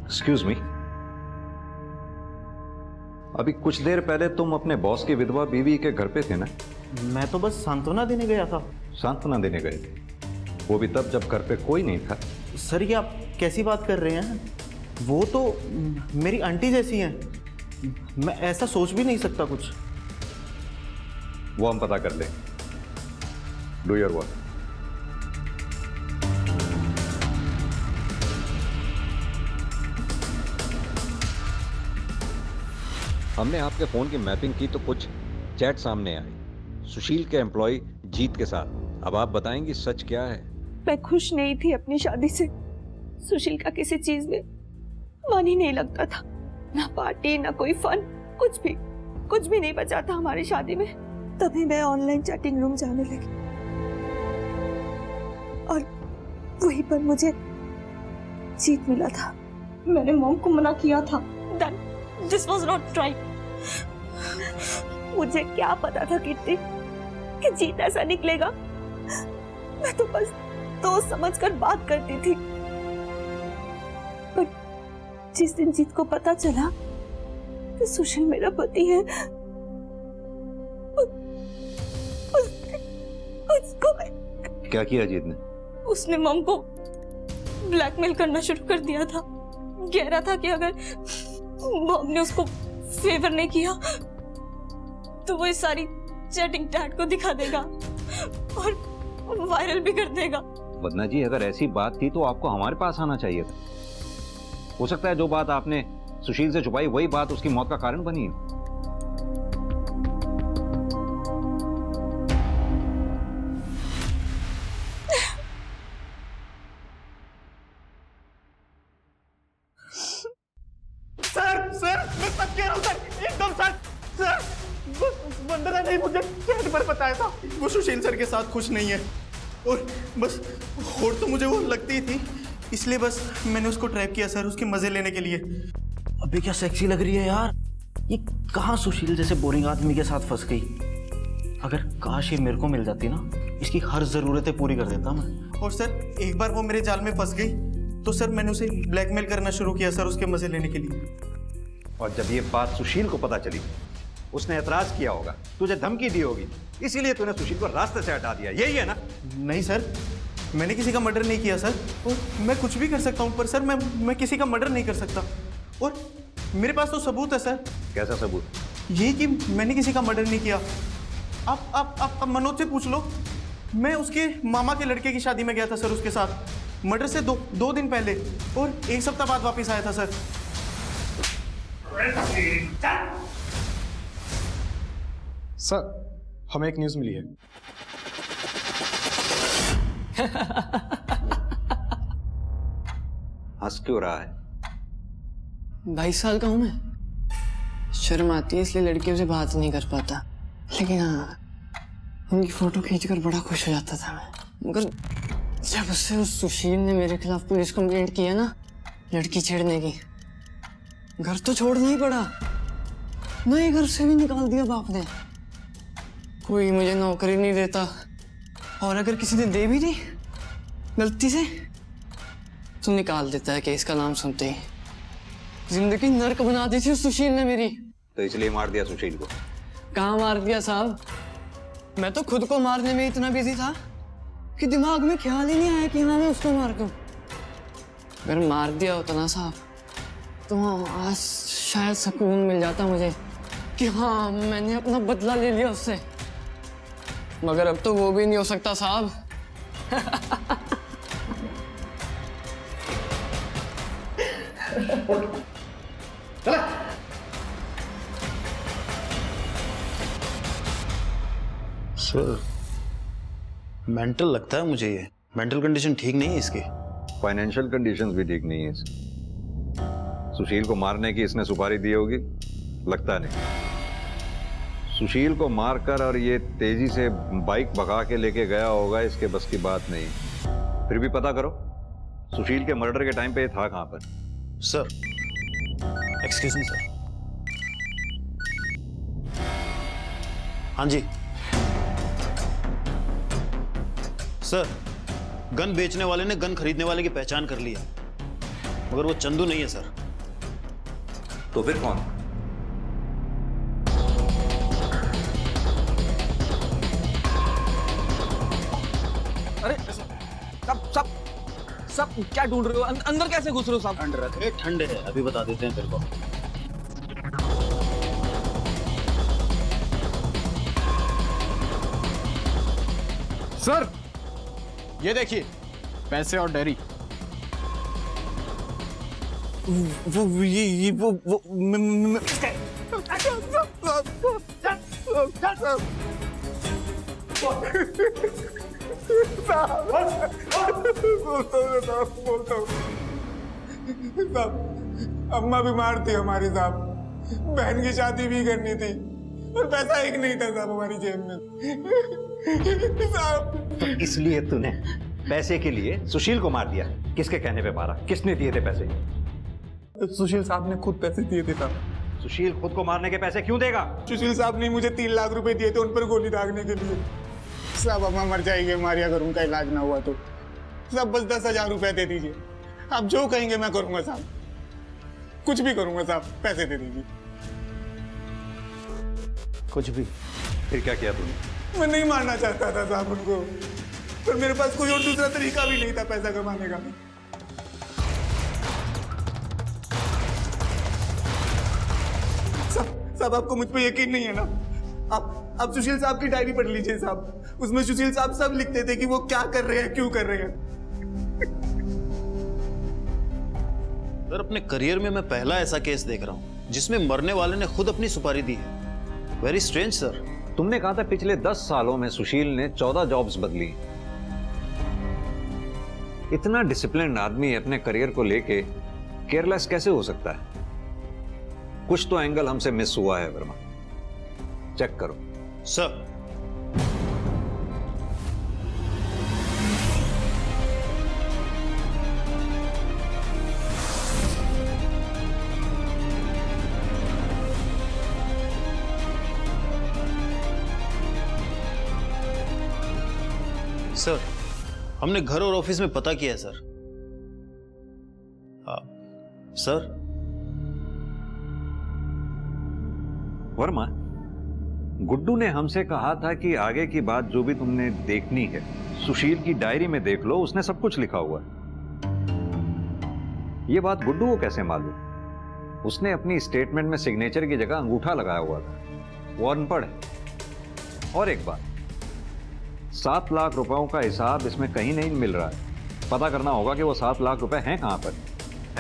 [SPEAKER 12] एक्सक्यूज मी, अभी कुछ देर पहले तुम अपने बॉस की विधवा बीवी के घर पे थे ना?
[SPEAKER 22] मैं तो बस सांत्वना देने गया था।
[SPEAKER 12] सांत्वना देने गए थे? वो भी तब जब घर पे कोई नहीं था।
[SPEAKER 22] सर ये आप कैसी बात कर रहे हैं? वो तो मेरी आंटी जैसी हैं। मैं ऐसा सोच भी नहीं सकता कुछ।
[SPEAKER 12] वो हम पता कर लें। Do your work. हमने आपके फोन की मैपिंग की तो कुछ चैट सामने आए सुशील के एम्प्लॉय जीत के साथ। अब आप बताएंगी सच क्या है?
[SPEAKER 3] मैं खुश नहीं थी अपनी शादी से। सुशील का किसी चीज में मन ही नहीं लगता था, ना पार्टी ना कोई फन, कुछ भी नहीं बचा था हमारी शादी में। तभी मैं ऑनलाइन चैटिंग रूम जाने लगी और वहीं पर मुझे जीत मिला था। मैंने मॉम को मना किया था। This was not right. मुझे क्या पता था कीर्ति कि जीत ऐसा निकलेगा। मैं तो बस दोस्त समझकर बात करती थी, पर जिस दिन जीत को पता चला कि सुशील मेरा पति है, उसको
[SPEAKER 12] क्या किया जीत ने?
[SPEAKER 3] उसने मॉम को ब्लैकमेल करना शुरू कर दिया था। कह रहा था कि अगर मॉम ने उसको फेवर नहीं किया तो वो इस सारी चैटिंग डैड को दिखा देगा और वायरल भी कर देगा।
[SPEAKER 12] वदना जी, अगर ऐसी बात थी तो आपको हमारे पास आना चाहिए था। हो सकता है जो बात आपने सुशील से छुपाई वही बात उसकी मौत का कारण बनी है।
[SPEAKER 22] मैं सच कह रहा हूँ सर, एकदम सच। सर वंदना ने मुझे चैट पर बताया था वो सुशील सर के साथ खुश नहीं है, और बस होड़ तो मुझे वो लगती ही थी, इसलिए बस मैंने उसको ट्रैप किया सर, उसके मजे लेने के लिए।
[SPEAKER 19] अबे क्या सेक्सी लग रही है यार। ये कहाँ सुशील जैसे बोरिंग आदमी के साथ फंस गई। अगर काश ये मेरे को मिल जाती ना, इसकी हर जरूरतें पूरी कर देता मैं।
[SPEAKER 22] और सर एक बार वो मेरे जाल में फंस गई तो सर मैंने उसे ब्लैकमेल करना शुरू किया सर, उसके मजे लेने के लिए।
[SPEAKER 12] और जब ये बात सुशील को पता चली, उसने एतराज किया होगा, तुझे धमकी दी होगी, इसीलिए तूने सुशील को रास्ते से हटा दिया, यही है ना?
[SPEAKER 22] नहीं सर, मैंने किसी का मर्डर नहीं किया सर, और मैं कुछ भी कर सकता हूँ, पर सर मैं किसी का मर्डर नहीं कर सकता। और मेरे पास तो सबूत है सर।
[SPEAKER 12] कैसा सबूत?
[SPEAKER 22] यही कि मैंने किसी का मर्डर नहीं किया। आप मनोज से पूछ लो। मैं उसके मामा के लड़के की शादी में गया था सर उसके साथ, मर्डर से दो दिन पहले, और एक सप्ताह बाद वापस आया था सर।
[SPEAKER 19] सर हमें एक न्यूज़ मिली है।
[SPEAKER 12] हंस क्यों रहा है?
[SPEAKER 17] 22 साल का हूं मैं। शर्म आती है इसलिए लड़कियों से बात नहीं कर पाता, लेकिन हाँ उनकी फोटो खींचकर बड़ा खुश हो जाता था मैं। मगर जब से उस सुशील ने मेरे खिलाफ पुलिस कंप्लेंट किया ना, लड़की छेड़ने की, घर तो छोड़ना ही पड़ा। नए घर से भी निकाल दिया बाप ने। कोई मुझे नौकरी नहीं देता, और अगर किसी ने दे भी दी गलती से तो निकाल देता है केस का नाम सुनते ही। जिंदगी नर्क बना दी थी उस सुशील ने मेरी।
[SPEAKER 12] तो इसलिए मार दिया सुशील को?
[SPEAKER 17] कहाँ मार दिया साहब, मैं तो खुद को मारने में इतना बिजी था कि दिमाग में ख्याल ही नहीं आया कि हाँ मैं उसको मार दूं। अगर मार दिया होता ना साहब तो हाँ आज शायद सुकून मिल जाता मुझे कि हाँ मैंने अपना बदला ले लिया उससे। मगर अब तो वो भी नहीं हो सकता साहब।
[SPEAKER 7] सर मेंटल लगता है मुझे, ये मेंटल कंडीशन ठीक नहीं है इसकी।
[SPEAKER 12] फाइनेंशियल कंडीशंस भी ठीक नहीं है इसकी। सुशील को मारने की इसने सुपारी दी होगी, लगता नहीं। सुशील को मारकर और ये तेजी से बाइक भगा के लेके गया होगा, इसके बस की बात नहीं। फिर भी पता करो सुशील के मर्डर के टाइम पे ये था कहां पर।
[SPEAKER 7] Sir, excuse me sir. हाँ जी सर, गन बेचने वाले ने गन खरीदने वाले की पहचान कर ली है, मगर वो चंदू नहीं है सर।
[SPEAKER 12] तो फिर कौन?
[SPEAKER 21] अरे सब सब क्या ढूंढ रहे हो? अंदर कैसे घुस रहे हो साहब?
[SPEAKER 7] ठंड रखे, ठंड है, अभी बता देते हैं तेरे को।
[SPEAKER 22] सर ये देखिए पैसे और डायरी।
[SPEAKER 2] अम्मा बीमार थी हमारी साहब, बहन की शादी भी करनी थी और पैसा एक नहीं था साहब हमारी जेब में साहब।
[SPEAKER 12] तो इसलिए तूने पैसे के लिए सुशील को मार दिया? किसके कहने पे मारा? किसने दिए थे पैसे?
[SPEAKER 2] सुशील साहब ने खुद पैसे दिए थे साहब।
[SPEAKER 12] सुशील खुद को मारने के पैसे क्यों देगा?
[SPEAKER 2] सुशील साहब ने मुझे 3 लाख रुपए दिए थे उन पर गोली दागने के लिए साहब। अम्मा मर जाएगी हमारी अगर उनका इलाज ना हुआ तो साहब। बस 10,000 रुपए दे दीजिए, आप जो कहेंगे मैं करूंगा साहब, कुछ भी करूंगा साहब, पैसे दे दीजिए।
[SPEAKER 12] कुछ भी? फिर क्या किया तूने?
[SPEAKER 2] मैं नहीं मारना चाहता था साहब उनको, पर मेरे पास कोई और दूसरा तरीका भी नहीं था पैसा कमाने का। साहब आपको मुझ पे यकीन नहीं है ना? आप सुशील साहब की डायरी पढ़ लीजिए साहब, उसमें सुशील साहब सब लिखते थे कि वो क्या कर रहे हैं, क्यों कर रहे हैं।
[SPEAKER 7] सर, अपने करियर में मैं पहला ऐसा केस देख रहा हूं जिसमें मरने वाले ने खुद अपनी सुपारी दी है। Very strange sir.
[SPEAKER 12] तुमने कहा था पिछले 10 सालों में सुशील ने 14 जॉब्स बदली। इतना डिसिप्लिन आदमी अपने करियर को लेके केयरलेस कैसे हो सकता है? कुछ तो एंगल हमसे मिस हुआ है वर्मा, चेक करो।
[SPEAKER 7] सर, सर, हमने घर और ऑफिस में पता किया है सर। सर,
[SPEAKER 12] वर्मा, गुड्डू ने हमसे कहा था कि आगे की बात जो भी तुमने देखनी है सुशील की डायरी में देख लो, उसने सब कुछ लिखा हुआ है। ये बात गुड्डू को कैसे मालूम? उसने अपनी स्टेटमेंट में सिग्नेचर की जगह अंगूठा लगाया हुआ था। वो अनपढ़ है। और एक बात, 7 लाख रुपयों का हिसाब इसमें कहीं नहीं मिल रहा है। पता करना होगा कि वो 7 लाख रुपए हैं कहां पर।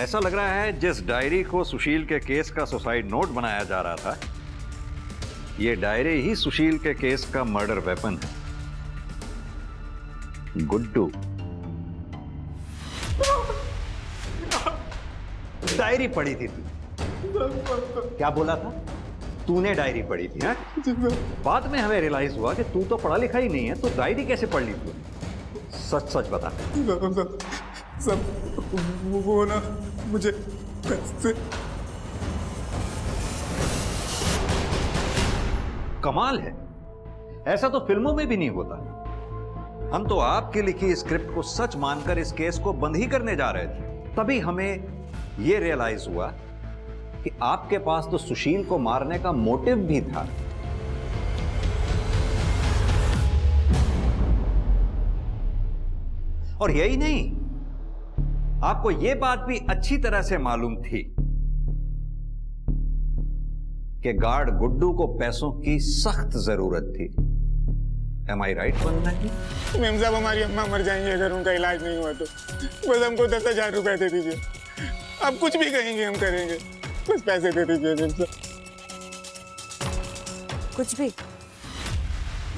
[SPEAKER 12] ऐसा लग रहा है जिस डायरी को सुशील के केस का सुसाइड नोट बनाया जा रहा था, ये डायरी ही सुशील के केस का मर्डर वेपन है। गुड्डू, डायरी पढ़ी थी तू? क्या बोला था? तूने डायरी पढ़ी थी? हाँ? बाद में हमें रियलाइज हुआ कि तू तो पढ़ा लिखा ही नहीं है, तो डायरी कैसे पढ़ ली तू? सच सच बता।
[SPEAKER 2] सब वो ना मुझे पैसे।
[SPEAKER 12] कमाल है, ऐसा तो फिल्मों में भी नहीं होता। हम तो आपकी लिखी स्क्रिप्ट को सच मानकर इस केस को बंद ही करने जा रहे थे, तभी हमें यह रियलाइज हुआ कि आपके पास तो सुशील को मारने का मोटिव भी था। और यही नहीं, आपको यह बात भी अच्छी तरह से मालूम थी कि गार्ड गुड्डू को पैसों की सख्त जरूरत थी। Am I right बनना है?
[SPEAKER 2] मेम साहब, हमारी अम्मा मर जाएंगी अगर उनका इलाज नहीं हुआ तो। बस हमको 10,000 रुपए दे दीजिए। आप कुछ भी कहेंगे हम करेंगे, बस पैसे दे दीजिए मेम साहब।
[SPEAKER 3] कुछ भी?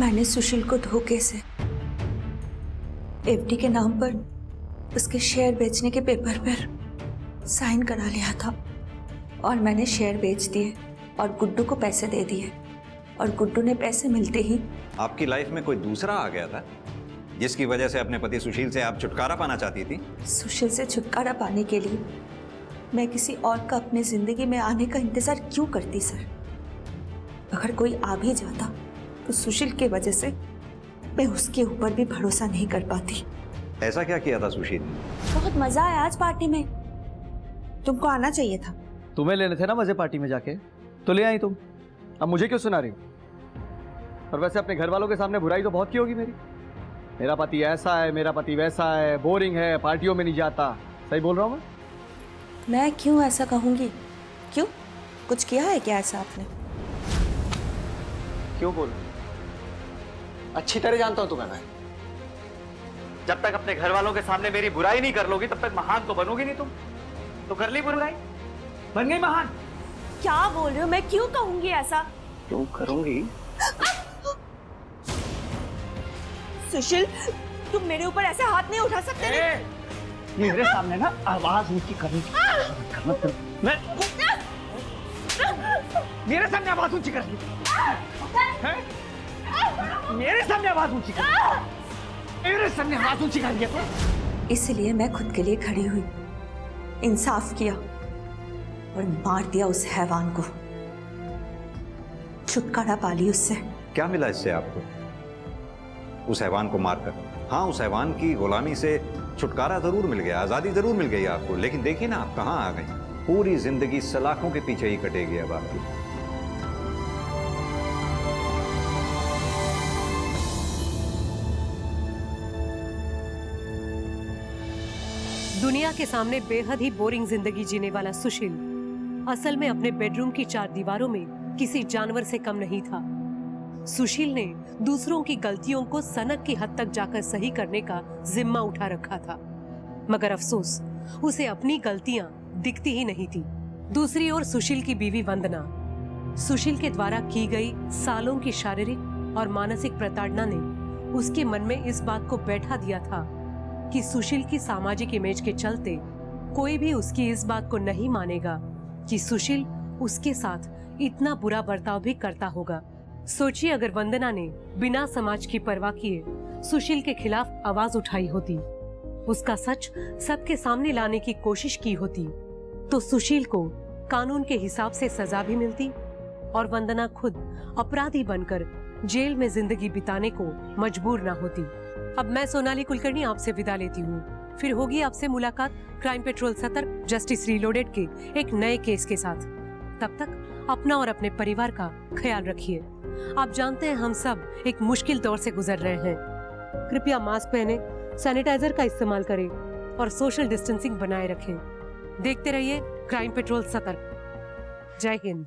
[SPEAKER 3] मैंने सुशील को धोखे से एफडी के नाम पर उसके शेयर बेचने के पेपर पर साइन करा लिया था और मैंने शेयर बेच दिए और गुड्डू को पैसे दे दिए और गुड्डू ने पैसे मिलते ही
[SPEAKER 12] आपकी लाइफ में कोई दूसरा आ गया था जिसकी वजह से अपने पति सुशील से आप छुटकारा पाना चाहती थी?
[SPEAKER 3] सुशील से छुटकारा पाने के लिए मैं किसी और का अपने जिंदगी में आने का इंतजार क्यों करती सर? अगर कोई आ भी जाता तो सुशील की वजह से मैं उसके ऊपर भी भरोसा नहीं कर पाती।
[SPEAKER 12] ऐसा क्या किया था सुशील ने?
[SPEAKER 3] बहुत मजा आया आज पार्टी में, तुमको आना चाहिए था।
[SPEAKER 4] तुम्हें लेने थे ना मजे पार्टी में जाके, तो ले आई तुम। अब मुझे क्यों सुना रही हो? और वैसे अपने घर वालों के सामने बुराई तो बहुत की होगी मेरी। मेरा पति ऐसा है, मेरा पति वैसा है, बोरिंग है, पार्टियों में नहीं जाता। सही बोल रहा हूँ
[SPEAKER 3] मैं क्यों ऐसा कहूंगी? क्यों, कुछ किया है क्या ऐसा आपने?
[SPEAKER 4] क्यों बोल? अच्छी तरह जानता हूं तुम्हें मैं। जब तक अपने घर वालों के सामने मेरी बुराई नहीं कर लोगी तब तक महान तो बनोगी नहीं तुम। तो कर ली बुराई, बन गई महान।
[SPEAKER 3] क्या बोल रहे हो? मैं क्यों कहूंगी ऐसा?
[SPEAKER 4] क्यों करूंगी?
[SPEAKER 3] सुशील, तुम मेरे ऊपर ऐसे हाथ नहीं उठा सकते।
[SPEAKER 4] मेरे सामने ना आवाज ऊंची करने की मैं मेरे सामने आवाज ऊंची कर ली, मेरे सामने आवाज ऊंची कर, मेरे सामने आवाज ऊंची कर लिया तो।
[SPEAKER 3] इसलिए मैं खुद के लिए खड़ी हुई, इंसाफ किया और मार दिया उस हैवान को, छुटकारा पा ली उससे।
[SPEAKER 12] क्या मिला इससे आपको उस हैवान को मारकर? हाँ, उस हैवान की गुलामी से छुटकारा जरूर मिल गया, आजादी जरूर मिल गई आपको, लेकिन देखिए ना आप कहाँ आ गई। पूरी जिंदगी सलाखों के पीछे ही कटेगी अब आपकी।
[SPEAKER 1] दुनिया के सामने बेहद ही बोरिंग जिंदगी जीने वाला सुशील असल में अपने बेडरूम की 4 दीवारों में किसी जानवर से कम नहीं था। सुशील ने दूसरों की गलतियों को सनक की हद तक जाकर सही करने का जिम्मा उठा रखा था, मगर अफसोस उसे अपनी गलतियां दिखती ही नहीं थी। दूसरी ओर सुशील की बीवी वंदना, सुशील के द्वारा की गई सालों की शारीरिक और मानसिक प्रताड़ना ने उसके मन में इस बात को बैठा दिया था कि सुशील की सामाजिक इमेज के चलते कोई भी उसकी इस बात को नहीं मानेगा कि सुशील उसके साथ इतना बुरा बर्ताव भी करता होगा। सोचिए अगर वंदना ने बिना समाज की परवाह किए सुशील के खिलाफ आवाज उठाई होती, उसका सच सबके सामने लाने की कोशिश की होती, तो सुशील को कानून के हिसाब से सजा भी मिलती और वंदना खुद अपराधी बनकर जेल में जिंदगी बिताने को मजबूर ना होती। अब मैं सोनाली कुलकर्णी आपसे विदा लेती हूँ। फिर होगी आपसे मुलाकात क्राइम पेट्रोल सतर्क जस्टिस रीलोडेड के एक नए केस के साथ। तब तक अपना और अपने परिवार का ख्याल रखिए। आप जानते हैं हम सब एक मुश्किल दौर से गुजर रहे हैं। कृपया मास्क पहने, सैनिटाइजर का इस्तेमाल करें और सोशल डिस्टेंसिंग बनाए रखें। देखते रहिए क्राइम पेट्रोल सतर्क। जय हिंद।